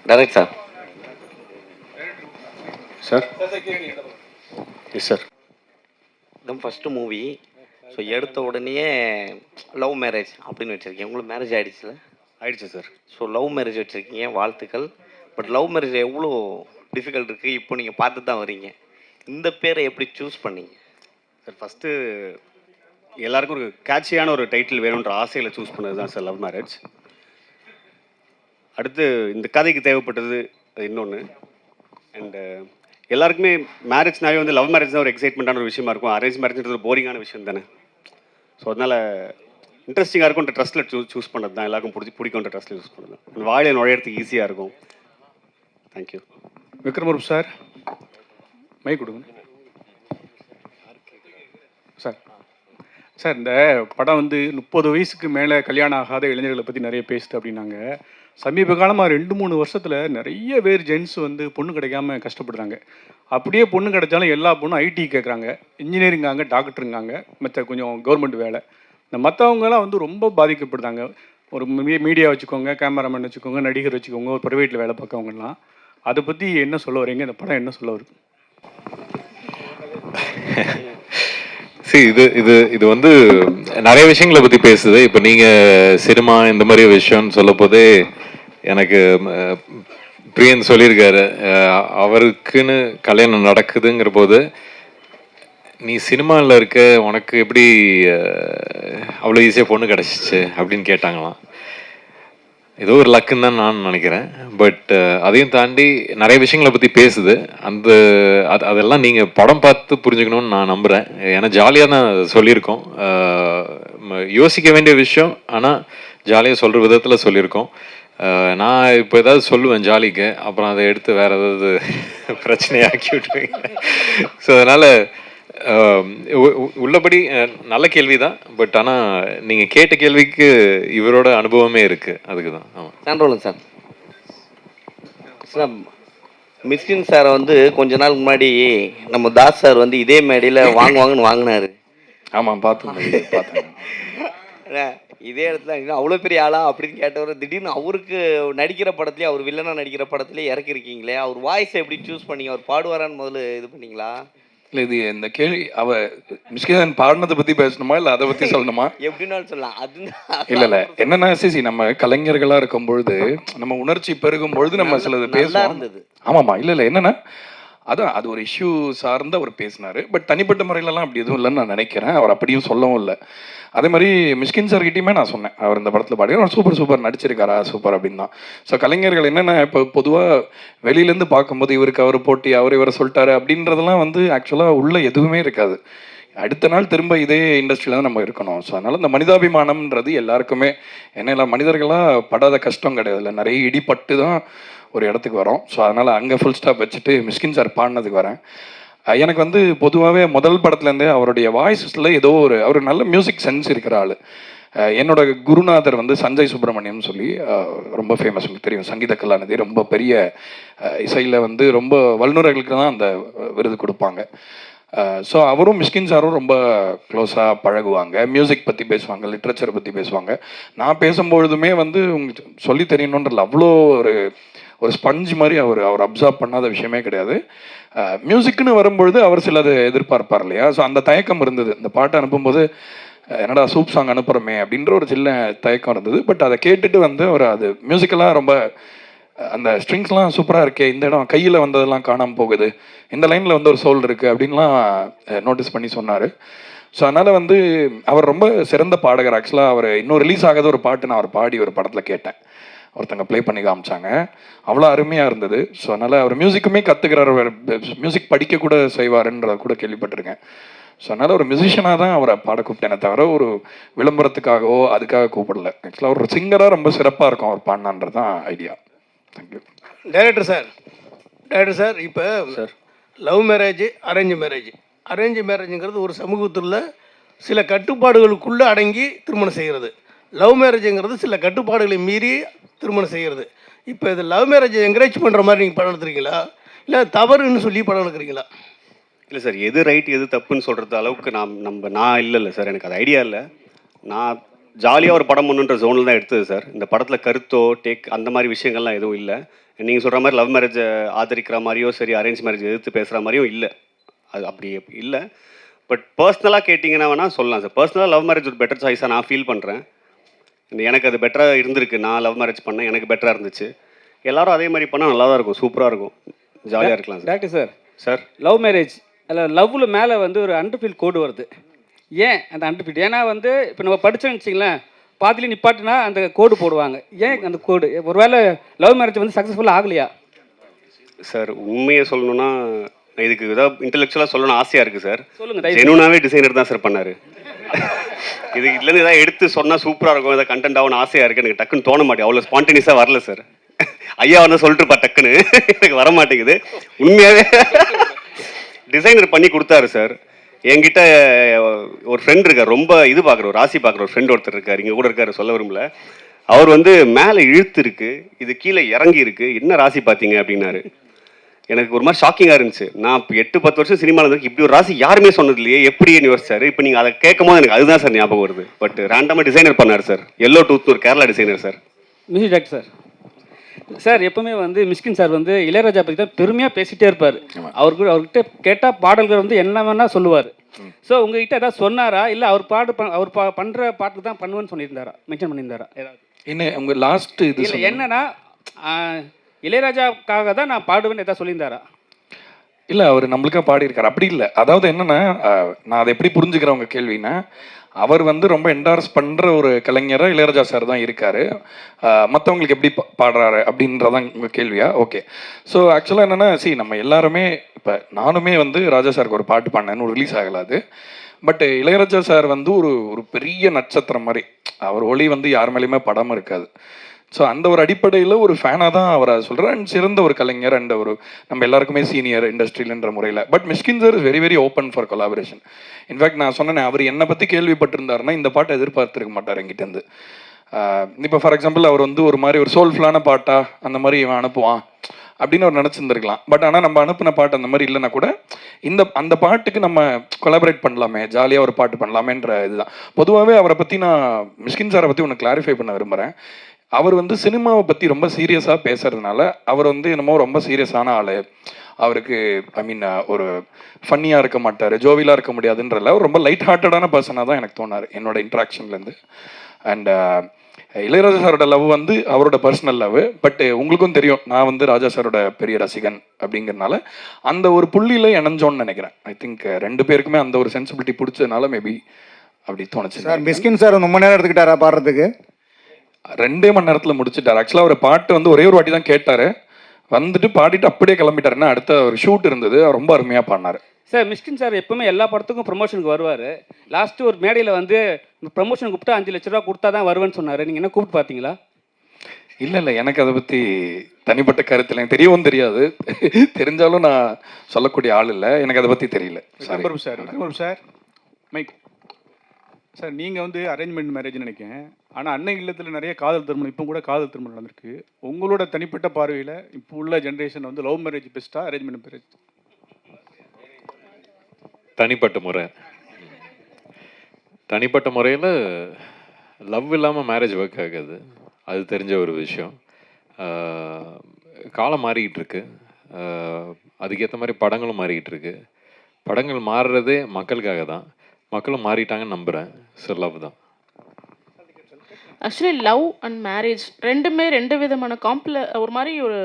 Direct sir. Sir yes sir. இதுதான் first movie. So எடுத்த உடனேயே லவ் மேரேஜ் அப்படின்னு வச்சுருக்கீங்க. உங்களுக்கு மேரேஜ் ஆகிடுச்சுல? ஆயிடுச்சு சார். ஸோ லவ் மேரேஜ் வச்சுருக்கீங்க, வாழ்த்துக்கள். பட் லவ் மேரேஜ் எவ்வளோ டிஃபிகல்ட் இருக்குது இப்போ நீங்கள் பார்த்து தான் வரீங்க. இந்த பேரை எப்படி சூஸ் பண்ணீங்க சார்? ஃபஸ்ட்டு எல்லாருக்கும் ஒரு கேட்சியான ஒரு டைட்டில் வேணுன்ற ஆசையில் சூஸ் பண்ணது தான் சார் லவ் மேரேஜ். அடுத்து இந்த கதைக்கு தேவைப்பட்டது இன்னொன்று. அண்டு எல்லாருக்குமே மேரேஜ்னாவே வந்து லவ் மேரேஜ் தான் ஒரு எக்ஸைட்மெண்ட்டான ஒரு விஷயமா இருக்கும். அரேஞ்ச் மேரேஜ்ன்றது ஒரு போரிங்கான விஷயம் தானே. ஸோ அதனால் இன்ட்ரெஸ்டிங்காக இருக்கும்ன்ற ட்ரஸ்ட்டில் சூஸ் பண்ணது தான், எல்லாருக்கும் பிடிக்கும்ன்ற ட்ரஸ்ட்டில் சூஸ் பண்ணது தான். வாழையில் நுழையிறதுக்கு ஈஸியாக இருக்கும். தேங்க்யூ. விக்ரமரூப் சார், மை கொடுங்க சார். சார், இந்த படம் வந்து 30 வயசுக்கு மேலே கல்யாணம் ஆகாத இளைஞர்களை பற்றி நிறைய பேசுது அப்படின்னாங்க. சமீப காலமாக 2-3 வருஷத்தில் நிறைய பேர் ஜென்ஸ் வந்து பொண்ணு கிடைக்காம கஷ்டப்படுறாங்க. அப்படியே பொண்ணு கிடைச்சாலும் எல்லா பொண்ணும் ஐடி கேட்குறாங்க, இன்ஜினியரிங்காங்க, டாக்டருங்காங்க, மற்ற கொஞ்சம் கவர்மெண்ட் வேலை. இந்த மற்றவங்கலாம் வந்து ரொம்ப பாதிக்கப்படுறாங்க. ஒரு மீடியா வச்சுக்கோங்க, கேமராமேன் வச்சுக்கோங்க, நடிகர் வச்சுக்கோங்க, ஒரு ப்ரைவேட்டில் வேலை பார்க்கவங்கலாம். அதை பற்றி என்ன சொல்ல வரீங்க? இந்த படம் என்ன சொல்ல வருது? இது இது இது வந்து நிறைய விஷயங்களை பற்றி பேசுது. இப்போ நீங்கள் சினிமா இந்த மாதிரி விஷயம்னு சொல்ல போதே எனக்கு பிரியன் சொல்லியிருக்காரு, அவருக்குன்னு கல்யாணம் நடக்குதுங்கிற போது நீ சினிமாவில் இருக்க, உனக்கு எப்படி அவ்வளோ ஈஸியாக பொண்ணு கிடச்சிச்சு அப்படின்னு கேட்டாங்களாம். ஏதோ ஒரு லக்குன்னு தான் நான் நினைக்கிறேன். பட் அதையும் தாண்டி நிறைய விஷயங்களை பற்றி பேசுது. அதெல்லாம் நீங்கள் படம் பார்த்து புரிஞ்சுக்கணும்னு நான் நம்புகிறேன். ஏன்னா ஜாலியாக தான் சொல்லியிருக்கோம். யோசிக்க வேண்டிய விஷயம், ஆனால் ஜாலியாக சொல்கிற விதத்தில் சொல்லியிருக்கோம். நான் இப்போ ஏதாவது சொல்லுவேன் ஜாலிக்கு, அப்புறம் அதை எடுத்து வேறு ஏதாவது பிரச்சனையாக்கி விட்டுருவீங்க. ஸோ அதனால் உள்ளபடி நல்ல கேள்வி தான். பட் ஆனால் நீங்கள் கேட்ட கேள்விக்கு இவரோட அனுபவமே இருக்குது, அதுக்கு தான். ஆமாம். சான்றோலுங்க சார். சார், மிஸ்கின் சாரை வந்து கொஞ்ச நாள் முன்னாடி நம்ம தாஸ் சார் வந்து இதே மேடையில் வாங்குவாங்கன்னு வாங்கினாரு. ஆமாம், பார்த்தேன். இதே இடத்துல அவ்வளோ பெரிய ஆளா அப்படின்னு கேட்டவர் திடீர்னு அவருக்கு நடிக்கிற படத்துலேயே, அவர் வில்லனாக நடிக்கிற படத்துலேயே இறக்கிருக்கீங்களே, அவர் வாய்ஸை எப்படி சூஸ் பண்ணீங்க? அவர் பாடுவாரான்னு முதல்ல இது பண்ணீங்களா? இல்லை, இது இந்த கேள்வி மிஸ்கின் பாடினதை பற்றி பேசணுமா இல்லை அதை பற்றி சொல்லணுமா? எப்படின்னாலும் சொல்லலாம். இல்லை என்னன்னா சிசி, நம்ம கலைஞர்களாக இருக்கும் பொழுது, நம்ம உணர்ச்சி பெருகும் பொழுது நம்ம சிலது பேசுவோம். ஆமாம்மா. இல்லை என்னன்னா அது ஒரு இஷ்யூ சார்ந்து அவர் பேசினார். பட் தனிப்பட்ட முறையிலலாம் அப்படி எதுவும் இல்லைன்னு நான் நினைக்கிறேன். அவர் அப்படியும் சொல்லவும் இல்லை. அதே மாதிரி மிஸ்கின் சார்கிட்டையுமே நான் சொன்னேன், அவர் இந்த படத்தில் பாடி அவர் சூப்பர் நடிச்சிருக்காரா, சூப்பர் அப்படின்னு தான். ஸோ கலைஞர்கள் என்னென்ன இப்போ பொதுவாக வெளியிலேருந்து பார்க்கும்போது இவருக்கு அவர் போட்டி, இவரை சொல்லிட்டாரு அப்படின்றதெல்லாம் வந்து ஆக்சுவலாக உள்ள எதுவுமே இருக்காது. அடுத்த நாள் திரும்ப இதே இண்டஸ்ட்ரியில் தான் நம்ம இருக்கணும். ஸோ அதனால் இந்த மனிதாபிமானம்ன்றது எல்லாருக்குமே, என்ன மனிதர்களாக படாத கஷ்டம் கிடையாது. இல்லை, நிறைய இடிப்பட்டு தான் ஒரு இடத்துக்கு வரோம். ஸோ அதனால் அங்கே ஃபுல் ஸ்டாப் வச்சுட்டு மிஸ்கின் சார் பாடினதுக்கு வரேன். எனக்கு வந்து பொதுவாகவே முதல் படத்துலேருந்தே அவருடைய வாய்ஸில் ஏதோ அவர் நல்ல மியூசிக் சென்ஸ் இருக்கிற ஆள். என்னோட குருநாதர் வந்து சஞ்சய் சுப்பிரமணியம் சொல்லி ரொம்ப ஃபேமஸ், உங்களுக்கு தெரியும், சங்கீத கலாநிதி, ரொம்ப பெரிய இசையில் வந்து ரொம்ப வல்லுநர்களுக்கு தான் அந்த விருது கொடுப்பாங்க. ஸோ அவரும் மிஸ்கின் சாரும் ரொம்ப க்ளோஸாக பழகுவாங்க, மியூசிக் பற்றி பேசுவாங்க, லிட்ரேச்சரை பற்றி பேசுவாங்க. நான் பேசும்பொழுதுமே வந்து உங்களுக்கு சொல்லி தெரியணுன்றதில்ல, அவ்வளோ ஒரு ஸ்பஞ்ச் மாதிரி அவர் அப்சர்வ் பண்ணாத விஷயமே கிடையாது. மியூசிக்னு வரும்பொழுது அவர் சிலது எதிர்பார்ப்பார் இல்லையா. ஸோ அந்த தயக்கம் இருந்தது. இந்த பாட்டை அனுப்பும்போது என்னடா சூப் சாங் அனுப்புகிறோமே அப்படின்ற ஒரு சின்ன தயக்கம் இருந்தது. பட் அதை கேட்டுட்டு வந்து அவர் அது மியூசிக்கெல்லாம் ரொம்ப, அந்த ஸ்ட்ரிங்ஸ்லாம் சூப்பராக இருக்கே, இந்த இடம் கையில் வந்ததெல்லாம் காணாமல் போகுது, இந்த லைனில் வந்து ஒரு சோல் இருக்குது அப்படின்லாம் நோட்டீஸ் பண்ணி சொன்னார். ஸோ அதனால் வந்து அவர் ரொம்ப சிறந்த பாடகர். ஆக்சுவலாக அவர் இன்னும் ரிலீஸ் ஆகாத ஒரு பாட்டு நான் அவர் பாடி ஒரு படத்தில் கேட்டேன், ஒருத்தங்க ப்ளே பண்ணி காமிச்சாங்க, அவ்வளோ அருமையாக இருந்தது. ஸோ அதனால் அவர் மியூசிக்குமே கற்றுக்கிறார், மியூசிக் படிக்க கூட செய்வாருன்றத கூட கேள்விப்பட்டிருக்கேன். ஸோ அதனால் ஒரு மியூசிஷியனாக தான் அவரை பாட கூப்பிட்டேனே தவிர ஒரு விளம்பரத்துக்காகவோ அதுக்காக கூப்பிடல. ஆக்சுவலாக ஒரு சிங்கராக ரொம்ப சிறப்பாக இருக்கும் அவர் பாடினான்றது தான் ஐடியா. தேங்க்யூ. டைரக்டர் சார், இப்போ சார் லவ் மேரேஜ், அரேஞ்ச் மேரேஜுங்கிறது ஒரு சமூகத்தில் சில கட்டுப்பாடுகளுக்குள்ளே அடங்கி திருமணம் செய்கிறது. லவ் மேரேஜுங்கிறது சில கட்டுப்பாடுகளை மீறி திருமணம் செய்கிறது. இப்போ இது லவ் மேரேஜை என்கரேஜ் பண்ணுற மாதிரி நீங்கள் படம் எடுத்துறீங்களா, இல்லை தவறுன்னு சொல்லி படம் எடுக்கிறீங்களா? இல்லை சார், எது ரைட் எது தப்புன்னு சொல்கிறது அளவுக்கு நான் இல்லைல்ல சார், எனக்கு அது ஐடியா இல்லை. நான் ஜாலியாக ஒரு படம் பண்ணுன்ற ஜோனில் தான் எடுத்தது சார். இந்த படத்தில் கருத்தோ அந்த மாதிரி விஷயங்கள்லாம் எதுவும் இல்லை. நீங்கள் சொல்கிற மாதிரி லவ் மேரேஜை ஆதரிக்கிற மாதிரியோ சரி, அரேஞ்ச் மேரேஜ் எதிர்த்து பேசுகிற மாதிரியும் இல்லை. அது அப்படி இல்லை. பட் பர்சனலாக கேட்டிங்கன்னா வேணால் சொல்லலாம் சார். பர்சனலாக லவ் மேரேஜ் ஒரு பெட்டர் சாய்ஸாக நான் ஃபீல் பண்ணுறேன். எனக்கு அது பெட்டராக இருந்திருக்கு. நான் லவ் மேரேஜ் பண்ணேன், எனக்கு பெட்டராக இருந்துச்சு. எல்லாரும் அதே மாதிரி பண்ணால் நல்லா தான் இருக்கும், சூப்பராக இருக்கும், ஜாலியாக இருக்கலாம் sir. Doctor sir, sir love marriage அதில் லவ்வில் மேலே வந்து ஒரு அண்டர்ஃபீல் கோடு வருது. ஏன் அந்த அண்டர்ஃபீல்? ஏன்னா வந்து இப்போ நம்ம படித்தோன்னு வச்சிங்களேன், பாதிலே நிப்பாட்டினா அந்த கோடு போடுவாங்க. ஏன் அந்த கோடு? ஒருவேளை லவ் மேரேஜ் வந்து சக்ஸஸ்ஃபுல்லாக ஆகலையா? சார் உண்மையை சொல்லணும்னா இதுக்கு ஏதாவது இன்டெலெக்சுவலாக சொல்லணும்னு ஆசையாக இருக்குது சார். சொல்லுங்கள். ஜெனுனாவே டிசைனர் தான் சார் பண்ணார். இது இதுலேருந்து ஏதாவது எடுத்து சொன்னால் சூப்பராக இருக்கும், ஏதாவது கண்டென்ட் ஆகணும் ஆசையாக இருக்குது. எனக்கு டக்குன்னு தோண மாட்டேன், அவ்வளோ ஸ்பான்டேனியஸாக வரல சார். ஐயா வந்து சொல்லிட்டுருப்பா டக்குன்னு, எனக்கு வர மாட்டேங்குது. உண்மையாகவே டிசைனர் பண்ணி கொடுத்தாரு சார். என்கிட்ட ஒரு ஃப்ரெண்ட் இருக்கார், ரொம்ப இது பார்க்குற ஒரு ராசி பார்க்குற ஒரு ஃப்ரெண்ட் ஒருத்தர் இருக்கார், இங்கே கூட இருக்கார், சொல்ல விரும்பல. அவர் வந்து மேலே இழுத்து இருக்கு, இது கீழே இறங்கி இருக்கு, என்ன ராசி பார்த்தீங்க அப்படின்னாரு. எனக்கு ஒரு மாதிரி ஷாக்கிங்காக இருந்துச்சு. நான் இப்போ 8-10 வருஷம் சினிமாவில் இருக்கு, இப்படி ஒரு ராசி யாருமே சொன்னது இல்லையே, எப்படின்னு யோசிச்சாரு. இப்போ நீங்கள் அதை கேட்கும் போது எனக்கு அதுதான் சார் ஞாபகம் வருது. பட் ரேண்டமாக டிசைனர் பண்ணார் சார். எல்லோ டூத் ஒரு Kerala designer sir. Music doctor sir, sir எப்பவுமே வந்து மிஸ்கின் சார் வந்து இளையராஜா பற்றி தான் பெருமையாக பேசிகிட்டே இருப்பார். அவர்கிட்ட கேட்டால் பாடல்கள் வந்து என்ன வேணால் சொல்லுவார். ஸோ உங்ககிட்ட ஏதாவது சொன்னாரா, இல்லை அவர் அவர் பண்ணுற பாட்டு தான் பண்ணுவேன்னு சொல்லியிருந்தாரா, மென்ஷன் பண்ணியிருந்தாரா ஏதாவது? என்ன உங்கள் லாஸ்ட் இது இல்லை என்னன்னா இளையராஜாவுக்காக தான் நான் பாடுவேன்னு ஏதாவது சொல்லியிருந்தாரா? இல்லை, அவர் நம்மளுக்காக பாடியிருக்காரு. அப்படி இல்லை. அதாவது என்னென்னா, நான் அதை எப்படி புரிஞ்சுக்கிறேன் உங்கள் கேள்வின்னா, அவர் வந்து ரொம்ப என்டார்ஸ் பண்ணுற ஒரு கலைஞராக இளையராஜா சார் தான் இருக்கார். மற்றவங்களுக்கு எப்படி பாடுறாரு அப்படின்றதான் உங்கள் கேள்வியா? ஓகே. ஸோ ஆக்சுவலாக என்னென்னா, நம்ம எல்லாருமே இப்போ நானுமே வந்து ராஜா சாருக்கு ஒரு பாட்டு பாடினேன்னு ரிலீஸ் ஆகலாது. பட் இளையராஜா சார் வந்து ஒரு பெரிய நட்சத்திரம் மாதிரி, அவர் ஒளி வந்து யார் மேலேயுமே படாமல் இருக்காது. ஸோ அந்த ஒரு அடிப்படையில் ஒரு ஃபேனாக தான் அவரை சொல்கிறேன். அண்ட் சிறந்த ஒரு கலைஞர் அண்ட் ஒரு நம்ம எல்லாருக்குமே சீனியர் இண்டஸ்ட்ரியில்ன்ற முறையில். But Mysskin sir is very very open for collaboration. In fact நான் சொன்னேன், அவர் என்னை பற்றி கேள்விப்பட்டிருந்தாருன்னா இந்த பாட்டை எதிர்பார்த்துருக்க மாட்டார் எங்கிட்டேருந்து. இப்போ ஃபார் எக்ஸாம்பிள் அவர் வந்து ஒரு மாதிரி ஒரு சோல்ஃபுல்லான பாட்டா அந்த மாதிரி இவன் அனுப்புவான் அப்படின்னு அவர் நினச்சிருந்துருக்கலாம். பட் ஆனால் நம்ம அனுப்பின பாட்டு அந்த மாதிரி இல்லைன்னா கூட அந்த பாட்டுக்கு நம்ம கொலாபரேட் பண்ணலாமே, ஜாலியாக ஒரு பாட்டு பண்ணலாமேன்ற இதுதான். பொதுவாகவே அவரை பற்றி நான் மிஷ்கின் சாரை பற்றி ஒன்று கிளாரிஃபை பண்ண விரும்புகிறேன். அவர் வந்து சினிமாவை பற்றி ரொம்ப சீரியஸாக பேசுறதுனால அவர் வந்து என்னமோ ரொம்ப சீரியஸான ஆள், அவருக்கு ஐ மீன் ஒரு ஃபன்னியாக இருக்க மாட்டார், ஜோவிலாக இருக்க முடியாதுன்றல அவர் ரொம்ப லைட் ஹார்ட்டடான பர்சனாக தான் எனக்கு தோணார் என்னோட இன்ட்ராக்ஷன்லேருந்து. அண்ட் இளையராஜா சாரோட லவ் வந்து அவரோட பர்சனல் லவ். பட் உங்களுக்கும் தெரியும், நான் வந்து ராஜா சாரோட பெரிய ரசிகன் அப்படிங்கிறதுனால அந்த ஒரு புள்ளியில் இணைஞ்சோன்னு நினைக்கிறேன். ஐ திங்க் ரெண்டு பேருக்குமே அந்த ஒரு சென்சிபிலிட்டி பிடிச்சதுனால மேபி அப்படி தோணுச்சு. சார் மிஸ்கின் சார் ரொம்ப நேரம் எடுத்துக்கிட்டாரா பாடுறதுக்கு? 2 மணி நேரத்தில் முடிச்சுட்டார். ஆக்சுவலாக ஒரு பாட்டு வந்து ஒரே ஒரு வாட்டி தான் கேட்டார், வந்துட்டு பாடிட்டு அப்படியே கிளம்பிட்டாருன்னா அடுத்த ஒரு ஷூட் இருந்தது, ரொம்ப அருமையாக பாடினார். சார் மிஸ்கின் சார் எப்பவுமே எல்லா படத்துக்கும் ப்ரொமோஷனுக்கு வருவார். லாஸ்ட்டு ஒரு மேடையில் வந்து ப்ரமோஷன் கூப்பிட்டு 5 லட்ச ரூபா கொடுத்தா தான் வருவேன்னு சொன்னார். நீங்கள் என்ன கூப்பிட்டு பார்த்தீங்களா? இல்லை, எனக்கு அதை பற்றி தனிப்பட்ட கருத்தில் எனக்கு தெரியவும் தெரியாது. தெரிஞ்சாலும் நான் சொல்லக்கூடிய ஆள் இல்லை, எனக்கு அதை பற்றி தெரியல. சார் மைக் சார், நீங்கள் வந்து அரேஞ்ச்மெண்ட் மேரேஜ்னு நினைக்கிறேன். ஆனால் அன்னை இல்லத்தில் நிறைய காதல் திருமணம், இப்போ கூட காதல் திருமணம் நடந்திருக்கு. உங்களோட தனிப்பட்ட பார்வையில் இப்போ உள்ள ஜென்ரேஷன் வந்து லவ் மேரேஜ் பெஸ்ட்டா, அரேஞ்ச்மெண்ட் மேரேஜ்? தனிப்பட்ட முறையில் லவ் இல்லாமல் மேரேஜ் ஒர்க் ஆகாது, அது தெரிஞ்ச ஒரு விஷயம். காலம் மாறிக்கிட்டு இருக்கு, அதுக்கேற்ற மாதிரி படங்களும் மாறிக்கிட்டு இருக்கு. படங்கள் மாறுறதே மக்களுக்காக தான், மக்களும் மாறிட்டாங்கன்னு நம்புகிறேன். ஸோ லவ் தான். ஆக்சுவலி லவ் அண்ட் மேரேஜ் ரெண்டுமே 2 விதமான ஒரு மாதிரி ஒரு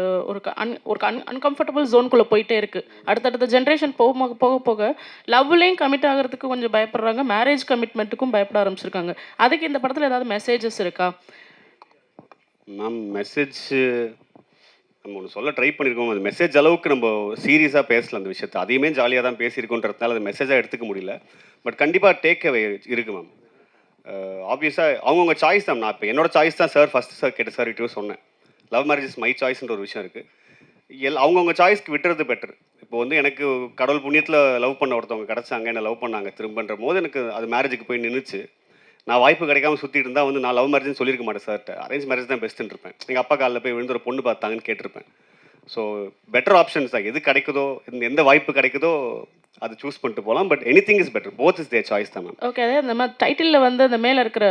அன்கம்ஃபர்டபுள் ஜோனுக்குள்ளே போயிட்டே இருக்குது. அடுத்தடுத்த ஜென்ரேஷன் போக போக லவ்லேயும் கமிட் ஆகிறதுக்கு கொஞ்சம் பயப்படுறாங்க, மேரேஜ் கமிட்மெண்ட்டுக்கும் பயப்பட ஆரம்பிச்சிருக்காங்க. அதுக்கு இந்த படத்தில் ஏதாவது மெசேஜஸ் இருக்கா? மேம் மெசேஜ் நம்ம ஒன்று சொல்ல ட்ரை பண்ணியிருக்கோம். அது மெசேஜ் அளவுக்கு நம்ம சீரியஸாக பேசல அந்த விஷயத்தை, அதையுமே ஜாலியாக தான் பேசியிருக்கோன்றதுனால அது மெசேஜாக எடுத்துக்க முடியல. பட் கண்டிப்பாக டேக் அவே இருக்குது மேம். ஆப்வியஸாக அவங்கவுங்க சாய்ஸ் தான். நான் இப்போ என்னோட சாய்ஸ் தான் சார் ஃபஸ்ட்டு சார் கேட்ட சார் கிட்டே சொன்னேன். லவ் மேரேஜ் இஸ் மை சாய்ஸ்ன்ற ஒரு விஷயம் இருக்குது. அவங்கவுங்க சாய்ஸ்க்கு விட்டுறது பெட்டர். இப்போ வந்து எனக்கு கடவுள் புண்ணியத்தில் லவ் பண்ண ஒருத்தவங்க கிடச்சாங்க, என்ன லவ் பண்ணாங்க திரும்பன்ற போது எனக்கு அது மேரேஜுக்கு போய் நின்றுச்சு. நான் வாய்ப்பு கிடைக்காம சுற்றிட்டு இருந்தால் வந்து நான் லவ் மேரேஜ்னு சொல்லியிருக்க மாட்டேன் சார்ட்ட, அரேஞ்ச் மேரேஜ் தான் பெஸ்ட்டுன்னு இருப்பேன். எங்கள் அப்பா காலில் போய் விழுந்து ஒரு பொண்ணு பார்த்தாங்கன்னு கேட்டிருப்பேன். ஸோ பெட்டர் ஆப்ஷன்ஸ் தான், எது கிடைக்குதோ, எந்த வாய்ப்பு கிடைக்குதோ அது சூஸ் பண்ணிட்டு போகலாம். But any thing is better, both is there choice தான் மேம். ஓகே, அதே அந்த மாதிரி டைட்டிலில் வந்து அந்த மேலே இருக்கிற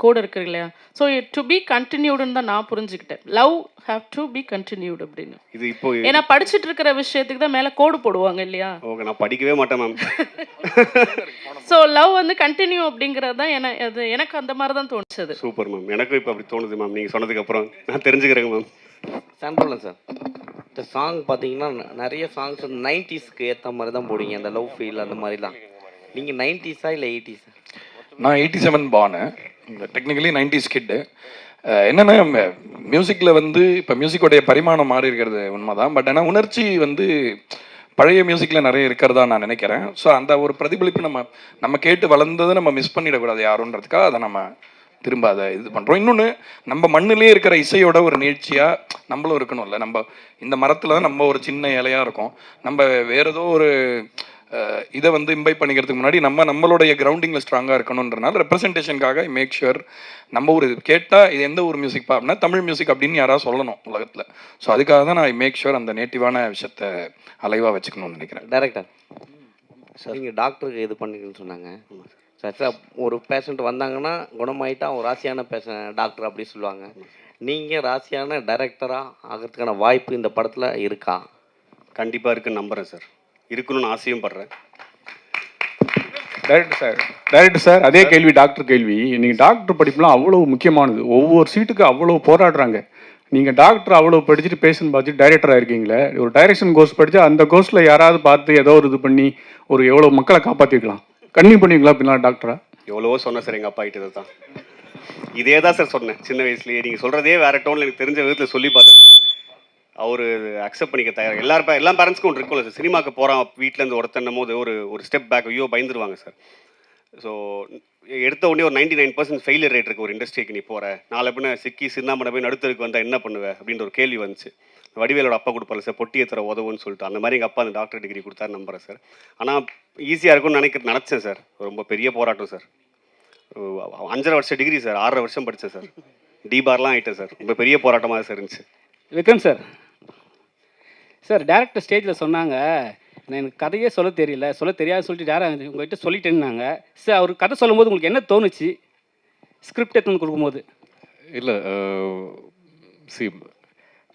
கோடு இருக்கு இல்லையா, ஸோ டு பி கண்டினியூடுன்னு தான் நான் புரிஞ்சுக்கிட்டேன். Love have to be continued அப்படின்னு. இது இப்போ ஏன்னா படிச்சுட்டு இருக்கிற விஷயத்துக்கு தான் மேலே கோடு போடுவாங்க இல்லையா. ஓகே, நான் படிக்கவே மாட்டேன் மேம். ஸோ லவ் வந்து கண்டினியூ அப்படிங்கிறது தான் அது எனக்கு அந்த மாதிரி தான் தோணுச்சது. சூப்பர் மேம், எனக்கும் இப்போ அப்படி தோணுது மேம் நீங்கள் சொன்னதுக்கப்புறம். நான் தெரிஞ்சுக்கிறேங்க மேம். சாம்பிள் சார், இந்த சாங் பார்த்தீங்கன்னா நிறைய சாங்ஸ் வந்து 90ஸ்க்கு ஏற்ற மாதிரி தான் போடுங்க, அந்த லவ் ஃபீல் அந்த மாதிரிலாம். நீங்கள் 90ஸா இல்லை 80ஸா? நான் 87 பானு, டெக்னிக்கலி 90s கிட்டு. என்னென்னா மியூசிக்கில் வந்து இப்போ மியூசிக்கோடைய பரிமாணம் மாறி இருக்கிறது உண்மைதான். பட் ஆனால் உணர்ச்சி வந்து பழைய மியூசிக்கில் நிறைய இருக்கிறதா நான் நினைக்கிறேன். ஸோ அந்த ஒரு பிரதிபலிப்பு நம்ம கேட்டு வளர்ந்ததை நம்ம மிஸ் பண்ணிடக்கூடாது யாருன்றதுக்காக அதை நம்ம திரும்ப அதை இது பண்ணுறோம். இன்னொன்று, நம்ம மண்ணிலே இருக்கிற இசையோட ஒரு நீட்சியாக நம்மளும் இருக்கணும்ல. நம்ம இந்த மரத்தில் நம்ம ஒரு சின்ன இலையாக இருக்கோம். நம்ம வேறு ஏதோ ஒரு இதை வந்து இம்பைப் பண்ணிக்கிறதுக்கு முன்னாடி நம்மளுடைய கிரவுண்டிங்கில் ஸ்ட்ராங்காக இருக்கணுன்றனால ரெப்ரசன்டேஷனுக்காக மேக் ஷுர் நம்ம ஒரு கேட்டால் இது எந்த ஒரு மியூசிக் அப்படின்னா தமிழ் மியூசிக் அப்படின்னு யாராவது சொல்லணும் உலகத்தில். ஸோ அதுக்காக தான் நான் மேக் ஷுர் அந்த நேட்டிவான விஷயத்தை அலைவாக வச்சுக்கணும்னு நினைக்கிறேன். டைரக்டர் சார், நீங்கள் டாக்டருக்கு இது பண்ணிக்கணும்னு சொன்னாங்க சார். சார், ஒரு பேஷண்ட் வந்தாங்கன்னா குணமாயிட்டா ஒரு ராசியான டாக்டர் அப்படி சொல்லுவாங்க. நீங்கள் ராசியான டைரக்டராக ஆகிறதுக்கான வாய்ப்பு இந்த படத்தில் இருக்கா? கண்டிப்பாக இருக்குன்னு நம்புகிறேன் சார், இருக்கணும்னு ஆசையும் படுறேன். டைரக்டர் சார், அதே கேள்வி டாக்டர் கேள்வி. நீங்கள் டாக்டர் படிப்புலாம் அவ்வளோ முக்கியமானது, ஒவ்வொரு சீட்டுக்கு அவ்வளோ போராடுறாங்க. நீங்கள் டாக்டர் அவ்வளோ படிச்சுட்டு பேஷண்ட் பார்த்துட்டு டைரக்டராக இருக்கீங்களே, ஒரு டைரக்ஷன் கோர்ஸ் படித்தா அந்த கோர்ஸில் யாராவது பார்த்து ஏதோ ஒரு இது பண்ணி ஒரு எவ்வளோ மக்களை காப்பாற்றிருக்கலாம். கண்டினியூ பண்ணுவீங்களா அப்படின்னா டாக்டரா? எவ்வளவோ சொன்னேன் சார் எங்கள் அப்பா கிட்ட தான். இதே தான் சார் சொன்னேன் சின்ன வயசுலேயே. நீங்கள் சொல்கிறதே வேறு டோனில் எனக்கு தெரிஞ்ச விதத்தில் சொல்லி பார்த்தேன் சார். அவர் அக்செப்ட் பண்ணிக்க தயார். எல்லா பேரண்ட்ஸ்க்கும் ஒன்று இருக்கும்ல சார், சினிமாவுக்கு போகிறான் வீட்டிலேருந்து ஒருத்தன்னும் போது ஒரு ஸ்டெப் பேக், ஐயோ பயந்துருவாங்க சார். ஸோ எடுத்த உடனே ஒரு 99% ஃபெயிலியர் ரேட் இருக்குது ஒரு இண்டஸ்ட்ரிக்கு. நீ போகிற நாளை பின்ன சிக்கி சின்னாமனை போய் நடுத்தருக்கு வந்தால் என்ன பண்ணுவேன் அப்படின்ற ஒரு கேள்வி வந்துச்சு. வடிவேலோட அப்பா கொடுப்பாரு சார், பொட்டியை தர உதவுன்னு சொல்லிட்டு. அந்த மாதிரி எங்கள் அப்பா அந்த டாக்டர் டிகிரி கொடுத்தாரு நம்புறேன் சார். ஆனால் ஈஸியாக இருக்கும்னு நினச்சேன் சார். ரொம்ப பெரிய போராட்டம் சார். 5.5 வருஷம் டிகிரி சார், 6.5 வருஷம் படித்தேன் சார். டிபார்லாம் ஆகிட்டேன் சார். ரொம்ப பெரிய போராட்டமாக சார் இருந்துச்சு. விக்ரம் சார், சார் டேரக்டர் ஸ்டேஜில் சொன்னாங்க எனக்கு கதையே சொல்ல தெரியல, சொல்ல தெரியாது சொல்லிட்டு டேரக்டர் உங்கள்கிட்ட சொல்லிட்டேன்னாங்க. சார் அவர் கதை சொல்லும்போது உங்களுக்கு என்ன தோணுச்சு ஸ்கிரிப்ட் எடுத்துன்னு கொடுக்கும்போது? இல்லை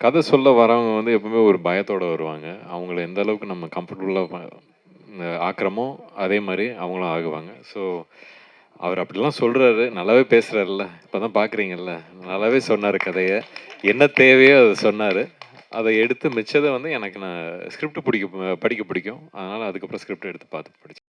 கதை சொல்ல வரவங்க வந்து எப்பவுமே ஒரு பயத்தோடு வருவாங்க. அவங்கள எந்த அளவுக்கு நம்ம கம்ஃபர்டபுளாக ஆக்குறோமோ அதே மாதிரி அவங்களும் ஆகுவாங்க. ஸோ அவர் அப்படிலாம் சொல்கிறாரு, நல்லாவே பேசுகிறாருல்ல, இப்போ தான் பார்க்குறீங்கல்ல, நல்லாவே சொன்னார் கதையை. என்ன தேவையோ அதை சொன்னார். அதை எடுத்து மிச்சதை வந்து எனக்கு நான் ஸ்கிரிப்ட் படிக்க பிடிக்கும். அதனால் அதுக்கப்புறம் ஸ்கிரிப்ட் எடுத்து பார்த்து படித்தேன்.